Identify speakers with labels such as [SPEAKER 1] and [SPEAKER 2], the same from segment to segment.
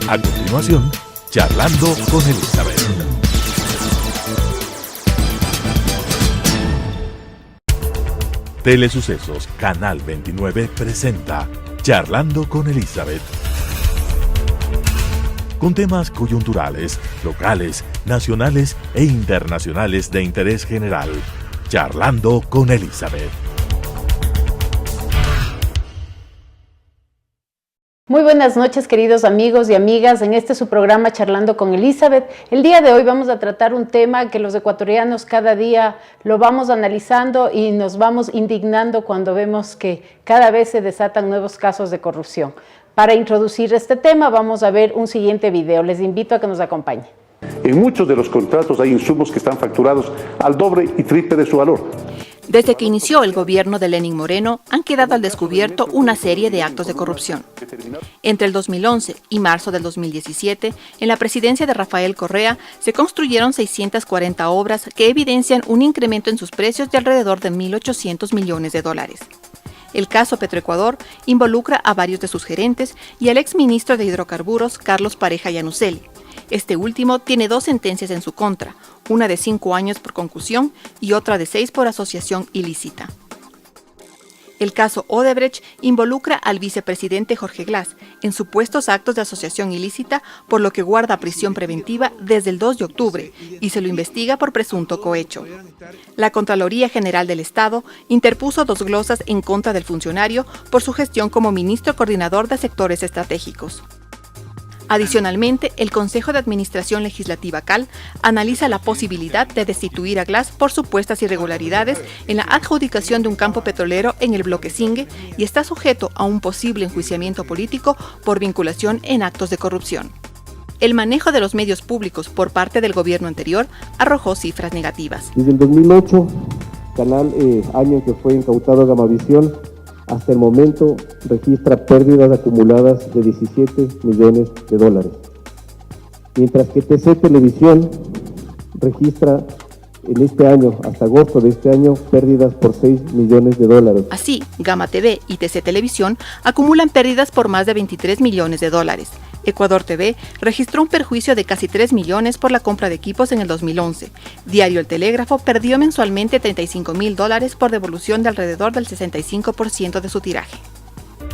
[SPEAKER 1] A continuación, Charlando con Elizabeth. Telesucesos Canal 29 presenta Charlando con Elizabeth. Con temas coyunturales, locales, nacionales e internacionales de interés general. Charlando con Elizabeth.
[SPEAKER 2] Muy buenas noches, queridos amigos y amigas. En este su programa Charlando con Elizabeth. El día de hoy vamos a tratar un tema que los ecuatorianos cada día lo vamos analizando y nos vamos indignando cuando vemos que cada vez se desatan nuevos casos de corrupción. Para introducir este tema vamos a ver un siguiente video. Les invito a que nos acompañen.
[SPEAKER 3] En muchos de los contratos hay insumos que están facturados al doble y triple de su valor.
[SPEAKER 4] Desde que inició el gobierno de Lenín Moreno, han quedado al descubierto una serie de actos de corrupción. Entre el 2011 y marzo del 2017, en la presidencia de Rafael Correa, se construyeron 640 obras que evidencian un incremento en sus precios de alrededor de 1.800 millones de dólares. El caso Petroecuador involucra a varios de sus gerentes y al exministro de Hidrocarburos, Carlos Pareja Yanuseli. Este último tiene 2 sentencias en su contra, una de 5 años por concusión y otra de 6 por asociación ilícita. El caso Odebrecht involucra al vicepresidente Jorge Glass en supuestos actos de asociación ilícita, por lo que guarda prisión preventiva desde el 2 de octubre y se lo investiga por presunto cohecho. La Contraloría General del Estado interpuso 2 glosas en contra del funcionario por su gestión como ministro coordinador de sectores estratégicos. Adicionalmente, el Consejo de Administración Legislativa CAL analiza la posibilidad de destituir a Glass por supuestas irregularidades en la adjudicación de un campo petrolero en el bloque Singue y está sujeto a un posible enjuiciamiento político por vinculación en actos de corrupción. El manejo de los medios públicos por parte del gobierno anterior arrojó cifras negativas.
[SPEAKER 5] Desde el 2008, Canal, año en que fue incautado Gamavisión, hasta el momento registra pérdidas acumuladas de 17 millones de dólares, mientras que TC Televisión registra en este año, hasta agosto de este año, pérdidas por 6 millones de dólares.
[SPEAKER 4] Así, Gama TV y TC Televisión acumulan pérdidas por más de 23 millones de dólares. Ecuador TV registró un perjuicio de casi 3 millones por la compra de equipos en el 2011. Diario El Telégrafo perdió mensualmente 35.000 dólares por devolución de alrededor del 65% de su tiraje.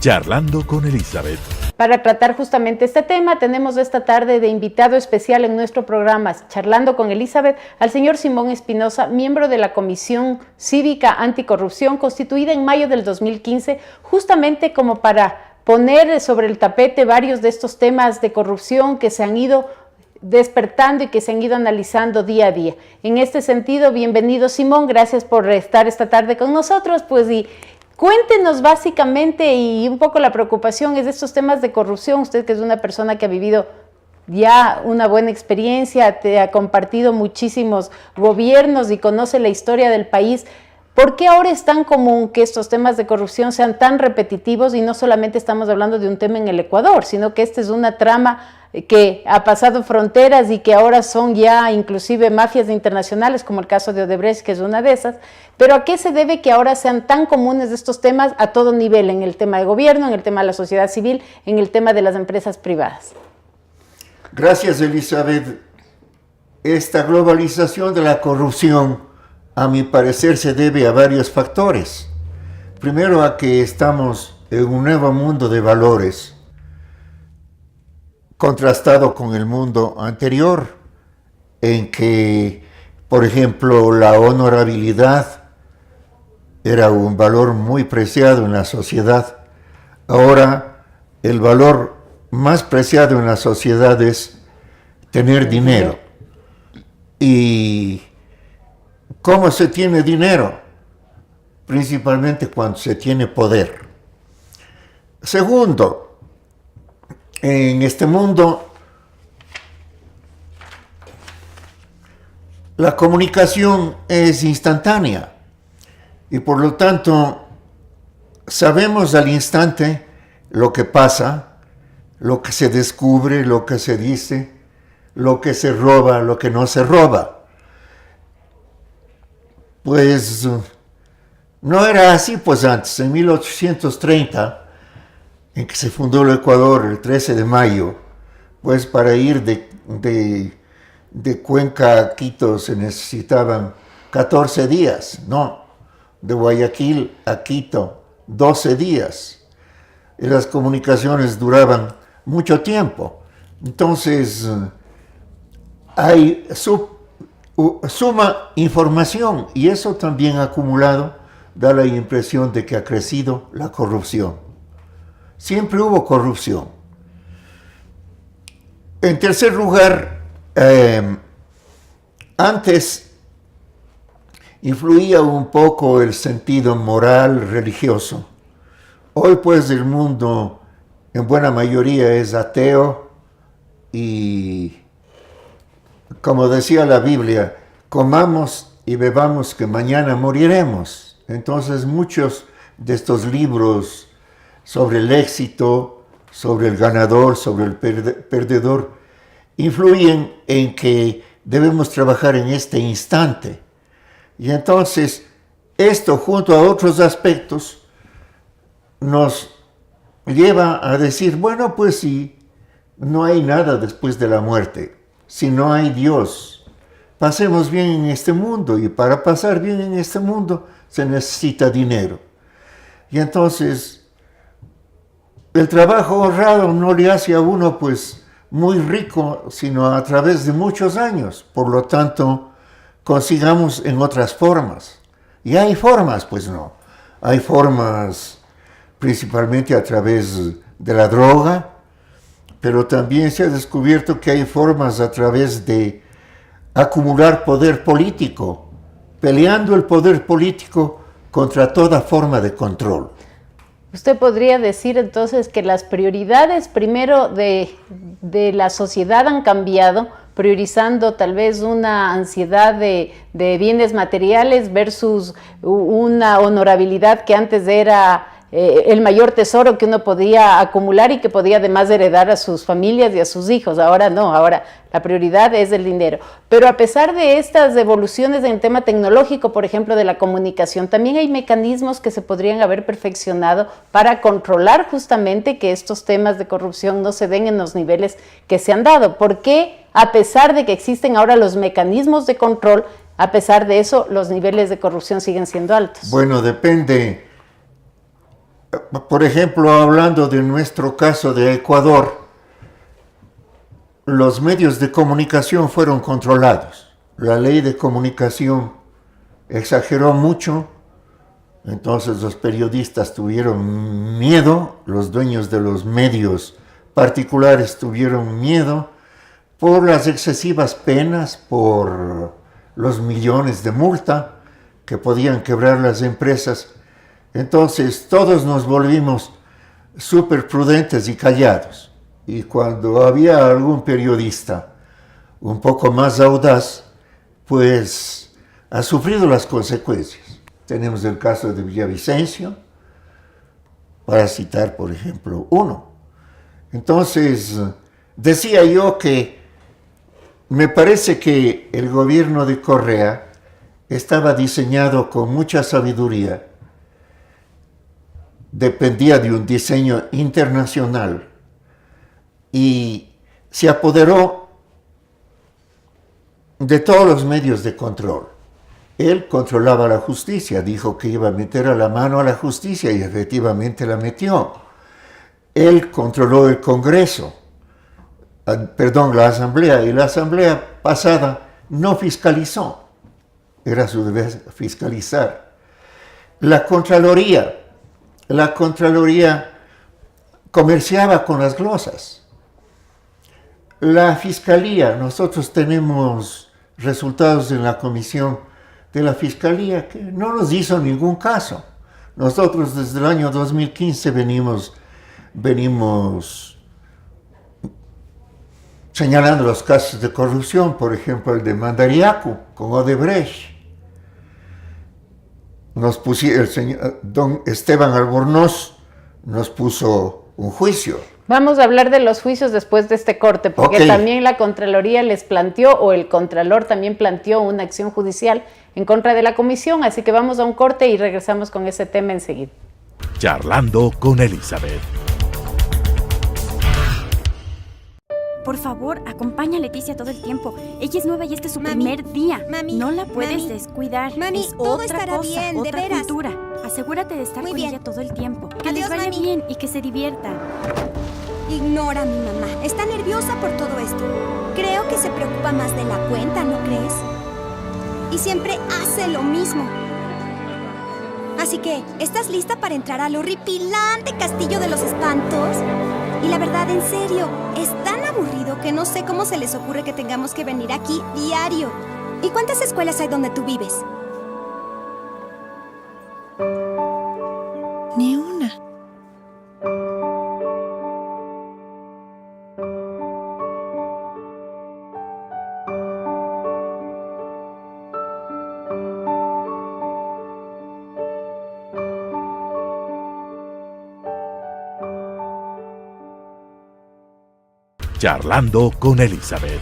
[SPEAKER 1] Charlando con Elizabeth.
[SPEAKER 2] Para tratar justamente este tema, tenemos esta tarde de invitado especial en nuestro programa Charlando con Elizabeth al señor Simón Espinosa, miembro de la Comisión Cívica Anticorrupción, constituida en mayo del 2015, justamente como para poner sobre el tapete varios de estos temas de corrupción que se han ido despertando y que se han ido analizando día a día. En este sentido, bienvenido Simón, gracias por estar esta tarde con nosotros, y cuéntenos básicamente, y un poco la preocupación es de estos temas de corrupción. Usted, que es una persona que ha vivido ya una buena experiencia, te ha compartido muchísimos gobiernos y conoce la historia del país. ¿Por qué ahora es tan común que estos temas de corrupción sean tan repetitivos y no solamente estamos hablando de un tema en el Ecuador, sino que esta es una trama que ha pasado fronteras y que ahora son ya inclusive mafias internacionales, como el caso de Odebrecht, que es una de esas? Pero ¿a qué se debe que ahora sean tan comunes estos temas a todo nivel, en el tema de gobierno, en el tema de la sociedad civil, en el tema de las empresas privadas?
[SPEAKER 6] Gracias, Elizabeth. Esta globalización de la corrupción, a mi parecer, se debe a varios factores. Primero, a que estamos en un nuevo mundo de valores, contrastado con el mundo anterior, en que, por ejemplo, la honorabilidad era un valor muy preciado en la sociedad. Ahora, el valor más preciado en la sociedad es tener dinero. Y ¿cómo se tiene dinero? Principalmente cuando se tiene poder. Segundo, en este mundo la comunicación es instantánea y por lo tanto sabemos al instante lo que pasa, lo que se descubre, lo que se dice, lo que se roba, lo que no se roba. Pues no era así pues antes. En 1830, en que se fundó el Ecuador, el 13 de mayo, pues para ir de Cuenca a Quito se necesitaban 14 días, no, de Guayaquil a Quito 12 días, y las comunicaciones duraban mucho tiempo. Entonces hay suma información, y eso también acumulado da la impresión de que ha crecido la corrupción. Siempre hubo corrupción. En tercer lugar, antes influía un poco el sentido moral religioso. Hoy pues el mundo en buena mayoría es ateo y, como decía la Biblia, comamos y bebamos que mañana moriremos. Entonces muchos de estos libros sobre el éxito, sobre el ganador, sobre el perdedor, influyen en que debemos trabajar en este instante. Y entonces esto, junto a otros aspectos, nos lleva a decir, bueno, pues si no hay nada después de la muerte, si no hay Dios, pasemos bien en este mundo, y para pasar bien en este mundo se necesita dinero. Y entonces el trabajo honrado no le hace a uno pues muy rico, sino a través de muchos años. Por lo tanto, consigamos en otras formas. Y hay formas, pues no. Hay formas principalmente a través de la droga, pero también se ha descubierto que hay formas a través de acumular poder político, peleando el poder político contra toda forma de control.
[SPEAKER 2] ¿Usted podría decir entonces que las prioridades primero de la sociedad han cambiado, priorizando tal vez una ansiedad de bienes materiales versus una honorabilidad que antes era el mayor tesoro que uno podía acumular y que podía además heredar a sus familias y a sus hijos? Ahora no, ahora la prioridad es el dinero. Pero a pesar de estas evoluciones en el tema tecnológico, por ejemplo, de la comunicación, también hay mecanismos que se podrían haber perfeccionado para controlar justamente que estos temas de corrupción no se den en los niveles que se han dado. ¿Por qué, a pesar de que existen ahora los mecanismos de control, a pesar de eso, los niveles de corrupción siguen siendo altos?
[SPEAKER 6] Bueno, depende. Por ejemplo, hablando de nuestro caso de Ecuador, los medios de comunicación fueron controlados. La ley de comunicación exageró mucho, entonces los periodistas tuvieron miedo, los dueños de los medios particulares tuvieron miedo por las excesivas penas, por los millones de multa que podían quebrar las empresas. Entonces todos nos volvimos súper prudentes y callados. Y cuando había algún periodista un poco más audaz, pues ha sufrido las consecuencias. Tenemos el caso de Villavicencio, para citar, por ejemplo, uno. Entonces, decía yo que me parece que el gobierno de Correa estaba diseñado con mucha sabiduría, dependía de un diseño internacional y se apoderó de todos los medios de control. Él controlaba la justicia, dijo que iba a meter a la mano a la justicia y efectivamente la metió. Él controló el Congreso, la Asamblea, y la Asamblea pasada no fiscalizó. Era su deber fiscalizar. La Contraloría comerciaba con las glosas. La Fiscalía, nosotros tenemos resultados en la comisión de la Fiscalía que no nos hizo ningún caso. Nosotros desde el año 2015 venimos señalando los casos de corrupción, por ejemplo el de Mandariaco con Odebrecht. El señor don Esteban Albornoz nos puso un juicio.
[SPEAKER 2] Vamos a hablar de los juicios después de este corte, porque también la Contraloría les planteó, o el Contralor también planteó una acción judicial en contra de la comisión, así que vamos a un corte y regresamos con ese tema enseguida.
[SPEAKER 1] Charlando con Elizabeth.
[SPEAKER 7] Por favor, acompaña a Leticia todo el tiempo. Ella es nueva y este es su primer día.
[SPEAKER 8] Mami,
[SPEAKER 7] no la puedes descuidar.
[SPEAKER 8] Mami,
[SPEAKER 7] es
[SPEAKER 8] todo
[SPEAKER 7] otra
[SPEAKER 8] estará
[SPEAKER 7] cosa,
[SPEAKER 8] bien, de
[SPEAKER 7] otra
[SPEAKER 8] veras.
[SPEAKER 7] cultura. Asegúrate de estar
[SPEAKER 8] Muy
[SPEAKER 7] con
[SPEAKER 8] bien.
[SPEAKER 7] ella todo el tiempo. Que
[SPEAKER 8] Adiós,
[SPEAKER 7] les vaya
[SPEAKER 8] mami.
[SPEAKER 7] bien y que se diviertan.
[SPEAKER 8] Ignora a mi mamá. Está nerviosa por todo esto. Creo que se preocupa más de la cuenta, ¿no crees? Y siempre hace lo mismo. Así que, ¿estás lista para entrar al horripilante castillo de los espantos? Y la verdad, en serio, es tan aburrido que no sé cómo se les ocurre que tengamos que venir aquí diario. ¿Y cuántas escuelas hay donde tú vives?
[SPEAKER 9] Ni una.
[SPEAKER 1] Charlando con Elizabeth.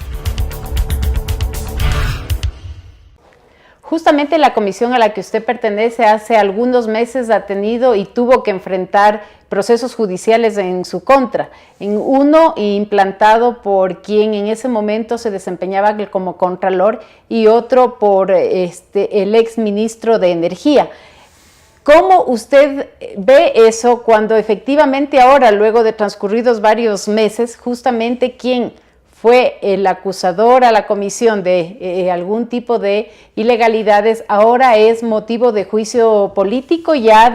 [SPEAKER 2] Justamente la comisión a la que usted pertenece hace algunos meses ha tenido y tuvo que enfrentar procesos judiciales en su contra. En uno implantado por quien en ese momento se desempeñaba como contralor y otro por el ex ministro de Energía. ¿Cómo usted ve eso cuando efectivamente ahora, luego de transcurridos varios meses, justamente quien fue el acusador a la comisión de algún tipo de ilegalidades, ahora es motivo de juicio político ya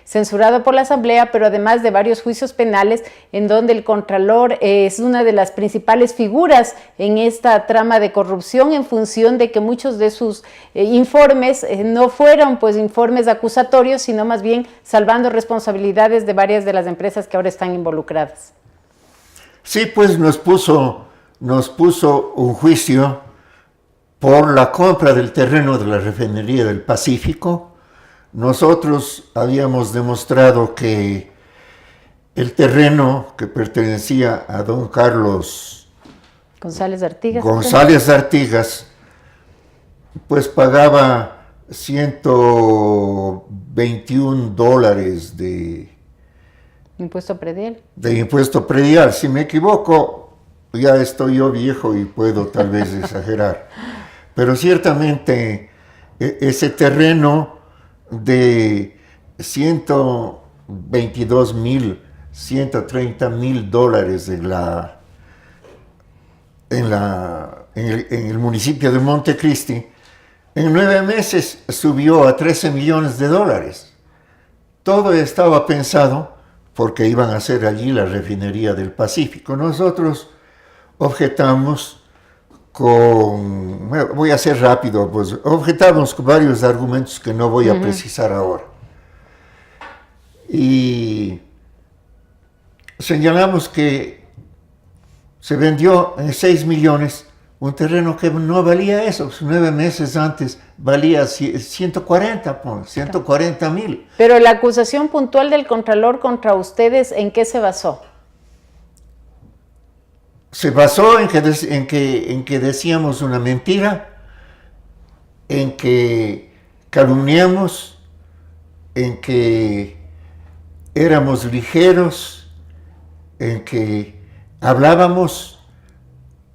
[SPEAKER 2] censurado por la Asamblea, pero además de varios juicios penales en donde el Contralor es una de las principales figuras en esta trama de corrupción en función de que muchos de sus informes no fueron pues informes acusatorios, sino más bien salvando responsabilidades de varias de las empresas que ahora están involucradas?
[SPEAKER 6] Sí, pues nos puso un juicio por la compra del terreno de la refinería del Pacífico. Nosotros habíamos demostrado que el terreno que pertenecía a don Carlos
[SPEAKER 2] González
[SPEAKER 6] Artigas, pues pagaba $121 de
[SPEAKER 2] impuesto predial.
[SPEAKER 6] De impuesto predial. Si me equivoco, ya estoy yo viejo y puedo tal vez exagerar. Pero ciertamente ese terreno de $122,000, $130,000 en el municipio de Montecristi, en 9 meses subió a $13 millones. Todo estaba pensado porque iban a hacer allí la refinería del Pacífico. Nosotros objetamos voy a ser rápido, pues objetamos con varios argumentos que no voy a precisar ahora. Y señalamos que se vendió en 6 millones un terreno que no valía eso. 9 meses antes valía 140,000.
[SPEAKER 2] Pero la acusación puntual del Contralor contra ustedes, ¿en qué se basó?
[SPEAKER 6] Se basó en que decíamos una mentira, en que calumniamos, en que éramos ligeros, en que hablábamos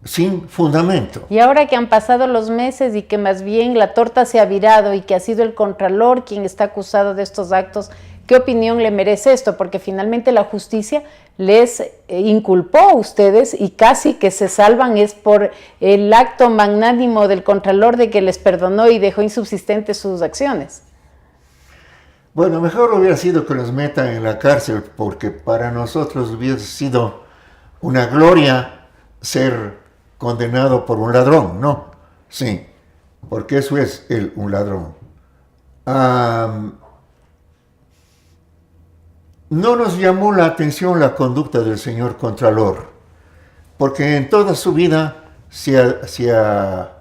[SPEAKER 6] sin fundamento.
[SPEAKER 2] Y ahora que han pasado los meses y que más bien la torta se ha virado y que ha sido el Contralor quien está acusado de estos actos, ¿qué opinión le merece esto? Porque finalmente la justicia les inculpó a ustedes y casi que se salvan es por el acto magnánimo del Contralor de que les perdonó y dejó insubsistentes sus acciones.
[SPEAKER 6] Bueno, mejor hubiera sido que los metan en la cárcel, porque para nosotros hubiera sido una gloria ser condenado por un ladrón, ¿no? Sí, porque eso es un ladrón. No nos llamó la atención la conducta del señor Contralor, porque en toda su vida se ha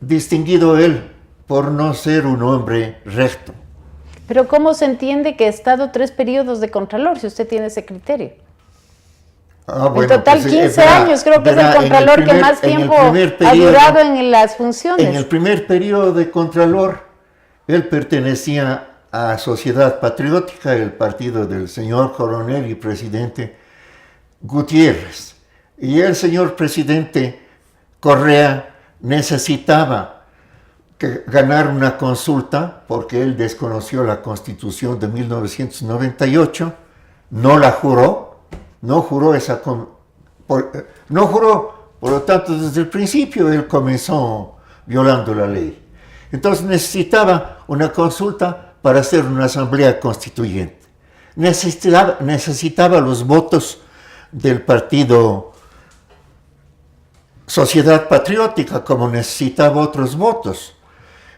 [SPEAKER 6] distinguido él por no ser un hombre recto.
[SPEAKER 2] Pero ¿cómo se entiende que ha estado 3 periodos de Contralor, si usted tiene ese criterio?
[SPEAKER 6] Bueno,
[SPEAKER 2] en total, pues, 15 años, creo que es el Contralor que más tiempo ha durado en las funciones.
[SPEAKER 6] En el primer periodo de Contralor, él pertenecía a Sociedad Patriótica, el partido del señor coronel y presidente Gutiérrez. Y el señor presidente Correa necesitaba ganar una consulta porque él desconoció la Constitución de 1998, no la juró, no juró por lo tanto desde el principio él comenzó violando la ley. Entonces necesitaba una consulta para hacer una asamblea constituyente. Necesitaba los votos del partido Sociedad Patriótica, como necesitaba otros votos.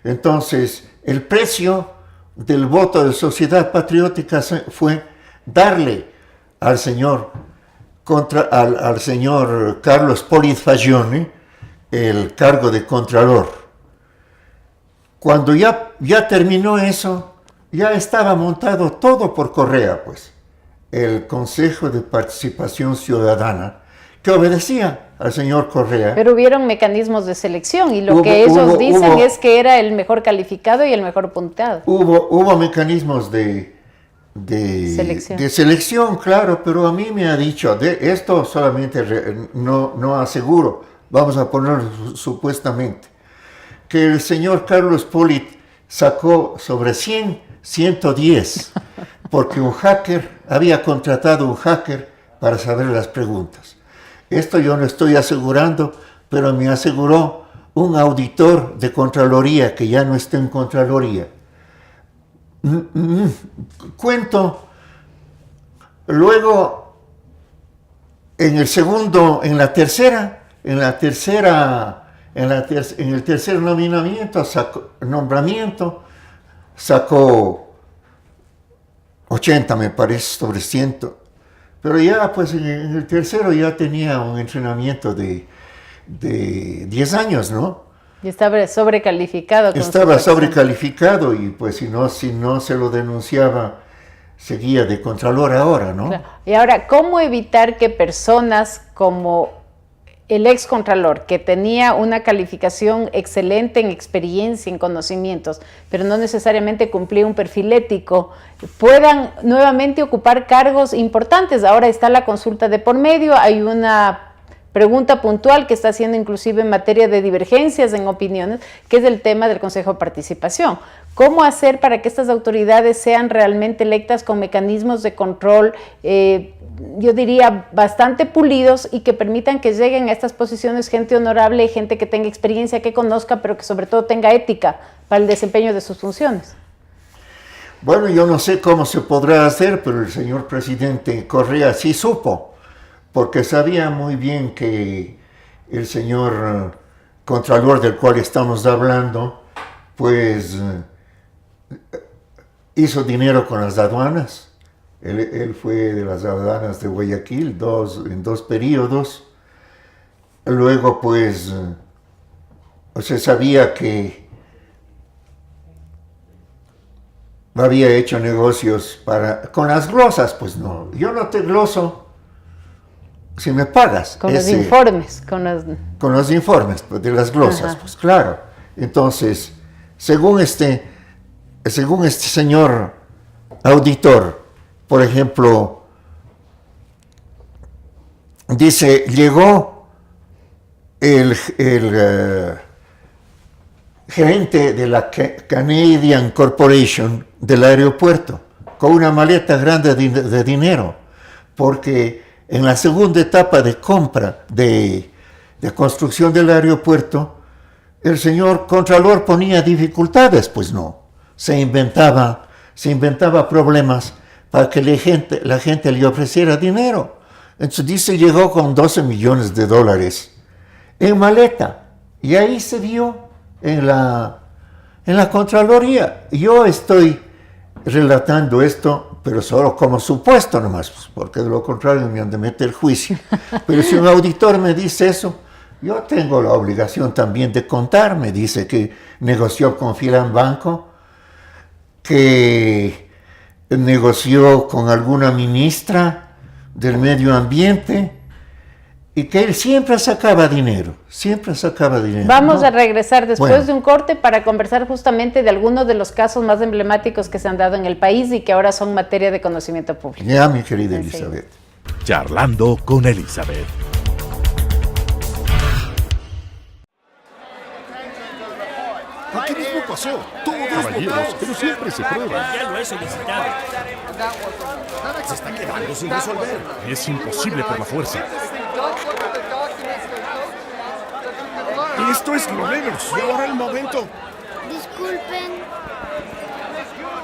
[SPEAKER 6] Entonces, el precio del voto de Sociedad Patriótica fue darle al señor Carlos Polit Fagione el cargo de Contralor. Cuando ya terminó eso, ya estaba montado todo por Correa, pues. El Consejo de Participación Ciudadana, que obedecía al señor Correa.
[SPEAKER 2] Pero hubieron mecanismos de selección y lo que ellos dicen es que era el mejor calificado y el mejor punteado.
[SPEAKER 6] Hubo mecanismos de selección, claro, pero a mí me ha dicho, esto solamente no aseguro, vamos a ponerlo supuestamente, que el señor Carlos Polit sacó sobre 110, porque un hacker había contratado un hacker para saber las preguntas. Esto yo no estoy asegurando, pero me aseguró un auditor de Contraloría que ya no está en Contraloría. Cuento, luego en el tercer nombramiento sacó 80, me parece, sobre 100. Pero ya, pues, en el tercero ya tenía un entrenamiento de 10 años, ¿no?
[SPEAKER 2] Y estaba sobrecalificado.
[SPEAKER 6] Estaba sobrecalificado y, pues, si no se lo denunciaba, seguía de Contralor ahora, ¿no?
[SPEAKER 2] Claro. Y ahora, ¿cómo evitar que personas como el ex Contralor, que tenía una calificación excelente en experiencia, en conocimientos, pero no necesariamente cumplía un perfil ético, puedan nuevamente ocupar cargos importantes? Ahora está la consulta de por medio, hay una pregunta puntual que está haciendo inclusive en materia de divergencias en opiniones, que es el tema del Consejo de Participación. ¿Cómo hacer para que estas autoridades sean realmente electas con mecanismos de control, yo diría, bastante pulidos y que permitan que lleguen a estas posiciones gente honorable, gente que tenga experiencia, que conozca, pero que sobre todo tenga ética para el desempeño de sus funciones?
[SPEAKER 6] Bueno, yo no sé cómo se podrá hacer, pero el señor presidente Correa sí supo, porque sabía muy bien que el señor Contralor del cual estamos hablando, pues hizo dinero con las aduanas. Él fue de las aduanas de Guayaquil en dos periodos. Luego, pues, se sabía que había hecho negocios con las glosas. Pues no, yo no te gloso si me pagas.
[SPEAKER 2] Con los informes.
[SPEAKER 6] Con los informes pues, de las glosas, ajá. Pues claro. Entonces, según este señor auditor, por ejemplo, dice, llegó el gerente de la Canadian Corporation del aeropuerto con una maleta grande de dinero, porque en la segunda etapa de compra de construcción del aeropuerto, el señor Contralor ponía dificultades, pues no, se inventaba problemas para que la gente le ofreciera dinero. Entonces dice, llegó con $12 millones en maleta, y ahí se vio en la Contraloría. Yo estoy relatando esto, pero solo como supuesto nomás, porque de lo contrario me han de meter juicio. Pero si un auditor me dice eso, yo tengo la obligación también de contar. Me dice que negoció con Filambanco, que negoció con alguna ministra del medio ambiente y que él siempre sacaba dinero.
[SPEAKER 2] Vamos, ¿no?, a regresar después de un corte para conversar justamente de algunos de los casos más emblemáticos que se han dado en el país y que ahora son materia de conocimiento público.
[SPEAKER 6] Ya, mi querida Elizabeth.
[SPEAKER 1] Charlando con Elizabeth.
[SPEAKER 9] Aquí mismo pasó. Todo caballeros, pero siempre se prueba.
[SPEAKER 10] Ya lo he solicitado.
[SPEAKER 9] Se está quedando sin resolver. Es imposible por la fuerza. Esto es lo menos. Y ahora el momento.
[SPEAKER 11] Disculpen.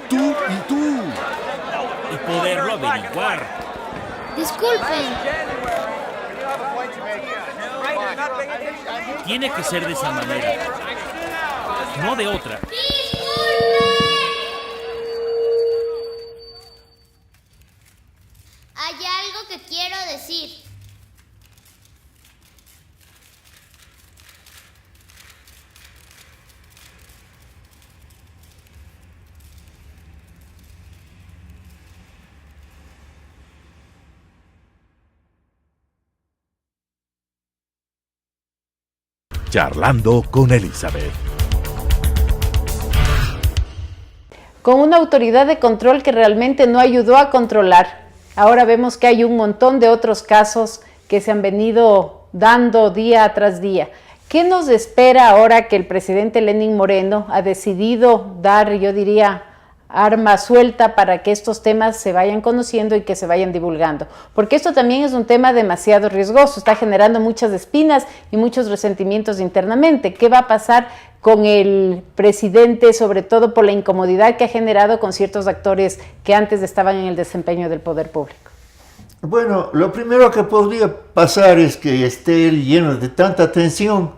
[SPEAKER 9] Tú y tú.
[SPEAKER 10] Y poderlo averiguar.
[SPEAKER 11] Disculpen.
[SPEAKER 10] Tiene que ser de esa manera. No de otra.
[SPEAKER 11] Hay algo que quiero decir.
[SPEAKER 1] Charlando con Elizabeth.
[SPEAKER 2] Con una autoridad de control que realmente no ayudó a controlar. Ahora vemos que hay un montón de otros casos que se han venido dando día tras día. ¿Qué nos espera ahora que el presidente Lenín Moreno ha decidido dar, yo diría, arma suelta para que estos temas se vayan conociendo y que se vayan divulgando? Porque esto también es un tema demasiado riesgoso, está generando muchas espinas y muchos resentimientos internamente. ¿Qué va a pasar con el presidente, sobre todo por la incomodidad que ha generado con ciertos actores que antes estaban en el desempeño del poder público?
[SPEAKER 6] Bueno, lo primero que podría pasar es que esté él lleno de tanta tensión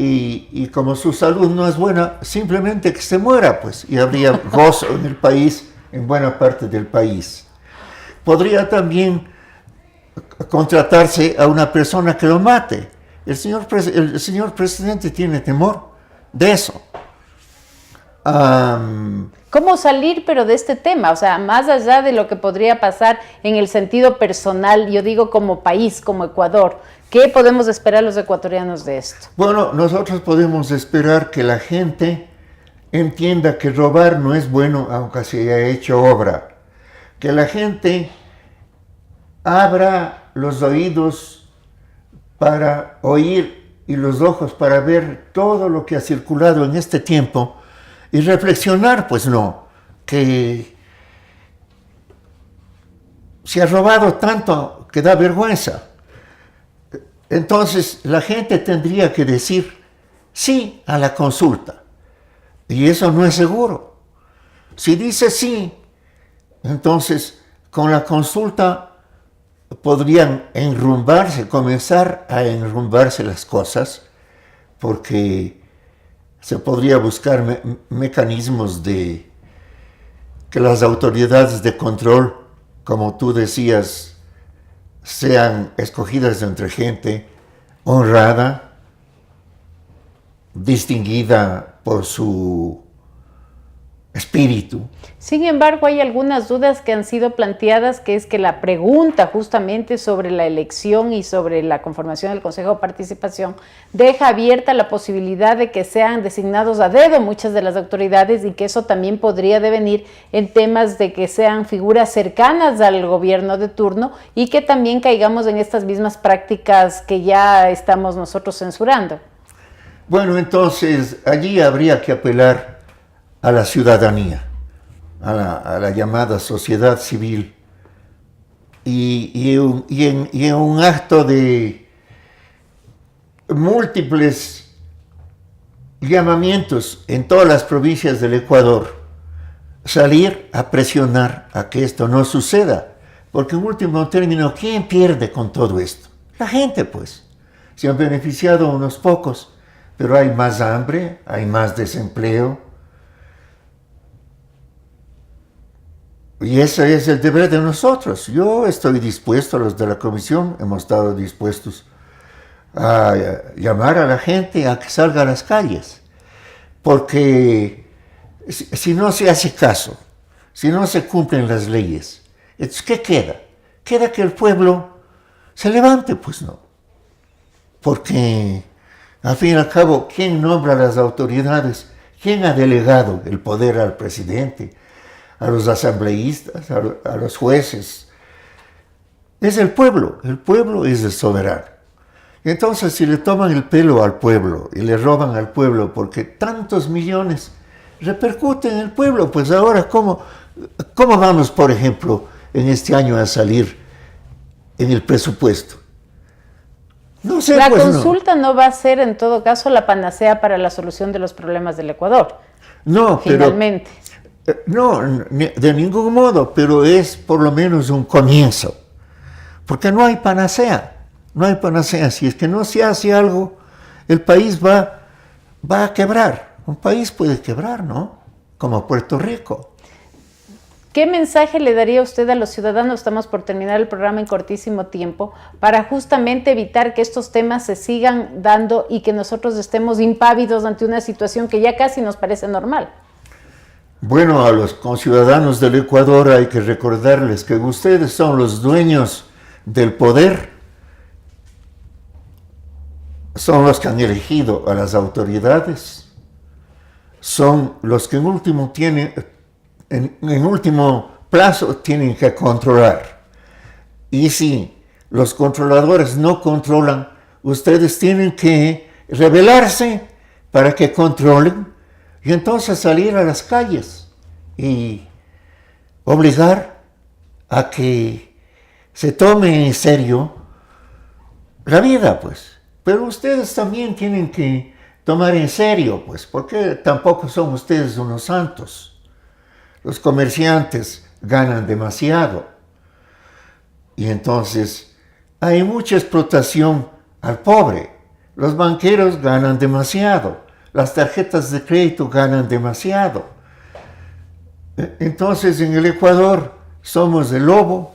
[SPEAKER 6] y como su salud no es buena, simplemente que se muera, pues, y habría gozo en el país, en buena parte del país. Podría también contratarse a una persona que lo mate. El señor presidente tiene temor de eso.
[SPEAKER 2] ¿Cómo salir pero de este tema? O sea, más allá de lo que podría pasar en el sentido personal, yo digo como país, como Ecuador, ¿qué podemos esperar los ecuatorianos de esto?
[SPEAKER 6] Bueno, nosotros podemos esperar que la gente entienda que robar no es bueno aunque se haya hecho obra. Que la gente abra los oídos para oír y los ojos para ver todo lo que ha circulado en este tiempo y reflexionar, pues no, que se ha robado tanto que da vergüenza. Entonces la gente tendría que decir sí a la consulta. Y eso no es seguro. Si dice sí, entonces con la consulta podrían comenzar a enrumbarse las cosas, porque se podría buscar mecanismos de que las autoridades de control, como tú decías, sean escogidas entre gente honrada, distinguida por su espíritu.
[SPEAKER 2] Sin embargo, hay algunas dudas que han sido planteadas, que es que la pregunta justamente sobre la elección y sobre la conformación del Consejo de Participación deja abierta la posibilidad de que sean designados a dedo muchas de las autoridades y que eso también podría devenir en temas de que sean figuras cercanas al gobierno de turno y que también caigamos en estas mismas prácticas que ya estamos nosotros censurando.
[SPEAKER 6] Bueno, entonces allí habría que apelar a la ciudadanía, a la llamada sociedad civil, y en un acto de múltiples llamamientos en todas las provincias del Ecuador, salir a presionar a que esto no suceda, porque en último término, ¿quién pierde con todo esto? La gente, pues. Se han beneficiado unos pocos, pero hay más hambre, hay más desempleo. Y ese es el deber de nosotros. Yo estoy dispuesto, los de la comisión hemos estado dispuestos a llamar a la gente a que salga a las calles. Porque si no se hace caso, si no se cumplen las leyes, entonces ¿qué queda? Queda que el pueblo se levante, pues no. Porque al fin y al cabo, ¿quién nombra a las autoridades? ¿Quién ha delegado el poder al presidente, a los asambleístas, a los jueces? es el pueblo es el soberano. Entonces, si le toman el pelo al pueblo y le roban al pueblo porque tantos millones repercuten en el pueblo, pues ahora, ¿cómo vamos, por ejemplo, en este año a salir en el presupuesto? No sé,
[SPEAKER 2] la
[SPEAKER 6] pues,
[SPEAKER 2] consulta no va a ser, en todo caso, la panacea para la solución de los problemas del Ecuador.
[SPEAKER 6] No,
[SPEAKER 2] finalmente.
[SPEAKER 6] No, de ningún modo, pero es por lo menos un comienzo. Porque no hay panacea. No hay panacea. Si es que no se hace algo, el país va a quebrar. Un país puede quebrar, ¿no? Como Puerto Rico.
[SPEAKER 2] ¿Qué mensaje le daría usted a los ciudadanos? Estamos por terminar el programa en cortísimo tiempo, para justamente evitar que estos temas se sigan dando y que nosotros estemos impávidos ante una situación que ya casi nos parece normal.
[SPEAKER 6] Bueno, a los conciudadanos del Ecuador hay que recordarles que ustedes son los dueños del poder, son los que han elegido a las autoridades, son los que en último plazo tienen que controlar. Y si los controladores no controlan, ustedes tienen que rebelarse para que controlen y entonces salir a las calles y obligar a que se tome en serio la vida, pues. Pero ustedes también tienen que tomar en serio, pues, porque tampoco son ustedes unos santos. Los comerciantes ganan demasiado y entonces hay mucha explotación al pobre. Los banqueros ganan demasiado, las tarjetas de crédito ganan demasiado. Entonces en el Ecuador somos el lobo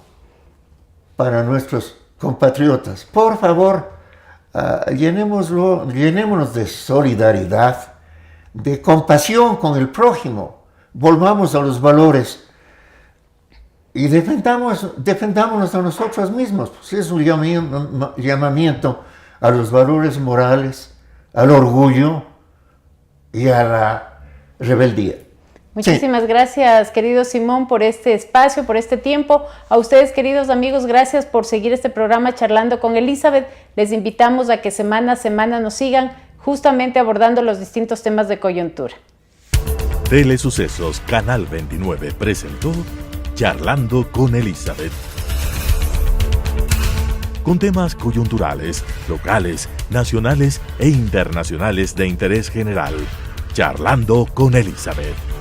[SPEAKER 6] para nuestros compatriotas. Por favor, llenémonos de solidaridad, de compasión con el prójimo. Volvamos a los valores y defendámonos a nosotros mismos. Pues es un llamamiento a los valores morales, al orgullo y a la rebeldía.
[SPEAKER 2] Muchísimas gracias, querido Simón, por este espacio, por este tiempo. A ustedes, queridos amigos, gracias por seguir este programa Charlando con Elizabeth. Les invitamos a que semana a semana nos sigan justamente abordando los distintos temas de coyuntura.
[SPEAKER 1] Telesucesos Canal 29 presentó Charlando con Elizabeth. Con temas coyunturales, locales, nacionales e internacionales de interés general. Charlando con Elizabeth.